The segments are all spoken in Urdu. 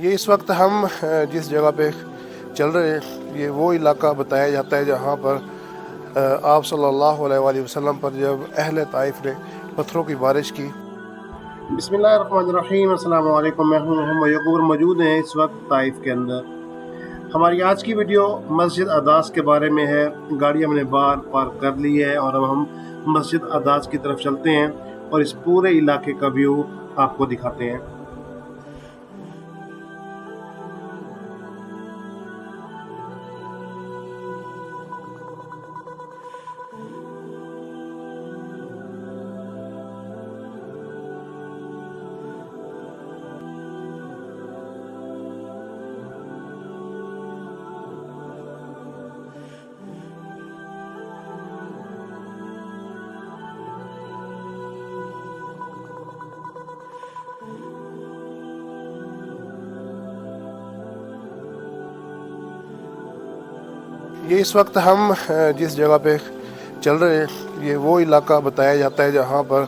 یہ اس وقت ہم جس جگہ پہ چل رہے ہیں یہ وہ علاقہ بتایا جاتا ہے جہاں پر آپ صلی اللہ علیہ وآلہ وسلم پر جب اہل طائف نے پتھروں کی بارش کی۔ بسم اللہ الرحمن الرحیم، السلام علیکم، میں ہوں محمد یعقوب، موجود ہیں اس وقت طائف کے اندر۔ ہماری آج کی ویڈیو مسجد عداس کے بارے میں ہے۔ گاڑی ہم نے باہر پارک کر لی ہے اور اب ہم مسجد عداس کی طرف چلتے ہیں اور اس پورے علاقے کا ویو آپ کو دکھاتے ہیں۔ یہ اس وقت ہم جس جگہ پہ چل رہے ہیں یہ وہ علاقہ بتایا جاتا ہے جہاں پر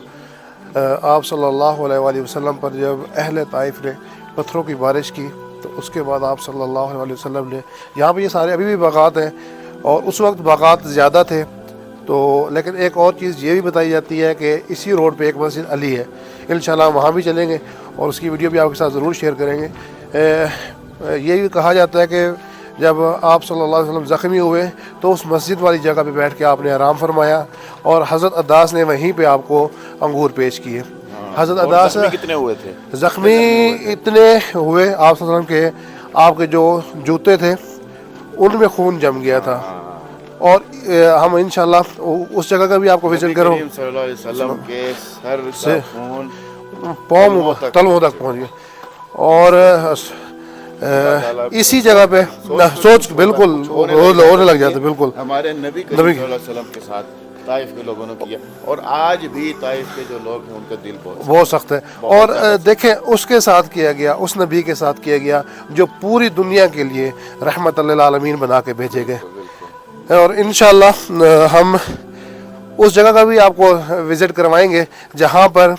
آپ صلی اللہ علیہ وآلہ وسلم پر جب اہل طائف نے پتھروں کی بارش کی تو اس کے بعد آپ صلی اللہ علیہ وسلم نے یہاں پہ یہ سارے ابھی بھی باغات ہیں اور اس وقت باغات زیادہ تھے تو لیکن ایک اور چیز یہ بھی بتائی جاتی ہے کہ اسی روڈ پہ ایک مسجد علی ہے، انشاءاللہ وہاں بھی چلیں گے اور اس کی ویڈیو بھی آپ کے ساتھ ضرور شیئر کریں گے۔ یہ بھی کہا جاتا ہے کہ جب آپ صلی اللہ علیہ وسلم زخمی ہوئے تو اس مسجد والی جگہ پہ بیٹھ کے آپ نے آرام فرمایا اور حضرت عداس نے وہیں پہ آپ کو انگور پیش کیے۔ حضرت عداس کتنے ہوئے تھے؟ زخمی اتنے ہوئے آپ صلی اللہ علیہ وسلم کے آپ کے جو جوتے تھے ان میں خون جم گیا تھا اور ہم انشاءاللہ اس جگہ کا بھی آپ کو وزٹ کروں۔ کریم صلی اللہ علیہ وسلم کے سر سے خون پاؤں تلووں تک پہنچ گئے اور اسی جگہ پہ سوچ بالکل ہونے لگ جاتے بالکل ہمارے نبی کریم صلی اللہ علیہ وسلم کے ساتھ طائف کے لوگوں نے کیا اور آج بھی طائف کے جو لوگ ہیں ان کا دل بہت سخت ہے۔ اور دیکھیں اس کے ساتھ کیا گیا، اس نبی کے ساتھ کیا گیا جو پوری دنیا کے لیے رحمت للعالمین بنا کے بھیجے گئے اور انشاءاللہ ہم اس جگہ کا بھی آپ کو وزٹ کروائیں گے جہاں پر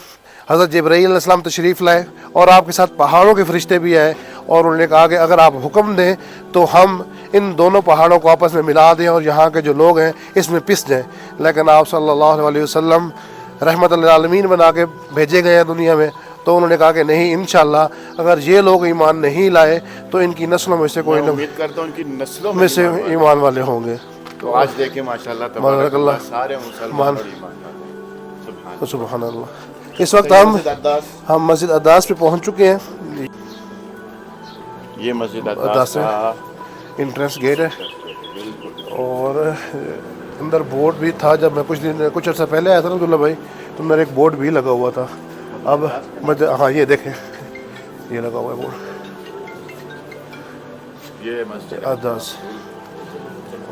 حضرت جبرائیل علیہ السلام تشریف لائے اور آپ کے ساتھ پہاڑوں کے فرشتے بھی آئے اور انہوں نے کہا کہ اگر آپ حکم دیں تو ہم ان دونوں پہاڑوں کو آپس میں ملا دیں اور یہاں کے جو لوگ ہیں اس میں پس جائیں، لیکن آپ صلی اللہ علیہ وسلم رحمت للعالمین بنا کے بھیجے گئے ہیں دنیا میں تو انہوں نے کہا کہ نہیں، انشاءاللہ اگر یہ لوگ ایمان نہیں لائے تو ان کی نسلوں میں سے کوئی نہ امید کرتا ہوں ان کی نسلوں میں سے ایمان والے ہوں گے۔ تو آج دیکھیں ماشاءاللہ تبارک اللہ سارے مسلمان اور ایمان والے، سبحان اللہ۔ اس وقت ہم مسجد عداس پہ پہنچ چکے ہیں۔ یہ مسجد عداس کا انٹرنس گیٹ ہے اور اندر بورڈ بھی تھا جب میں کچھ عرصہ پہلے آیا تھا نا عبداللہ بھائی تو میرے ایک بورڈ بھی لگا ہوا تھا۔ اب ہاں یہ دیکھیں یہ لگا ہوا ہے بورڈ، یہ مسجد عداس،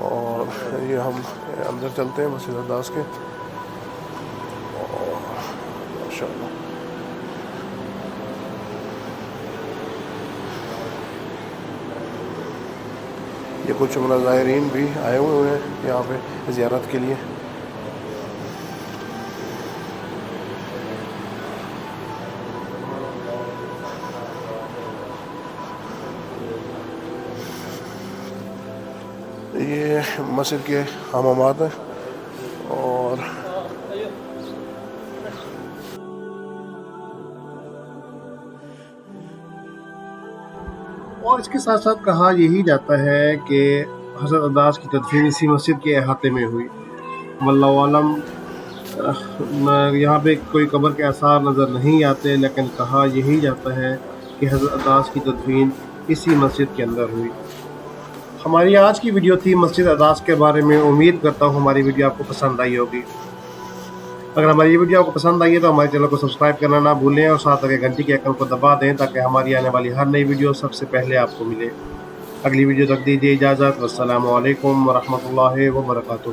اور یہ ہم اندر چلتے ہیں مسجد عداس کے۔ ماشاءاللہ یہ کچھ عمرہ زائرین بھی آئے ہوئے ہیں یہاں پہ زیارت کے لیے۔ یہ مسجد کے حمامات ہیں اور اس کے ساتھ ساتھ کہا یہی جاتا ہے کہ حضرت عداس کی تدفین اسی مسجد کے احاطے میں ہوئی۔ واللہ عالم، یہاں پہ کوئی قبر کے آثار نظر نہیں آتے لیکن کہا یہی جاتا ہے کہ حضرت عداس کی تدفین اسی مسجد کے اندر ہوئی۔ ہماری آج کی ویڈیو تھی مسجد عداس کے بارے میں۔ امید کرتا ہوں ہماری ویڈیو آپ کو پسند آئی ہوگی۔ اگر ہماری یہ ویڈیو آپ کو پسند آئی ہے تو ہمارے چینل کو سبسکرائب کرنا نہ بھولیں اور ساتھ لگے گھنٹی کے آئیکن کو دبا دیں تاکہ ہماری آنے والی ہر نئی ویڈیو سب سے پہلے آپ کو ملے۔ اگلی ویڈیو تک دیجیے اجازت۔ والسلام علیکم ورحمۃ اللہ وبرکاتہ۔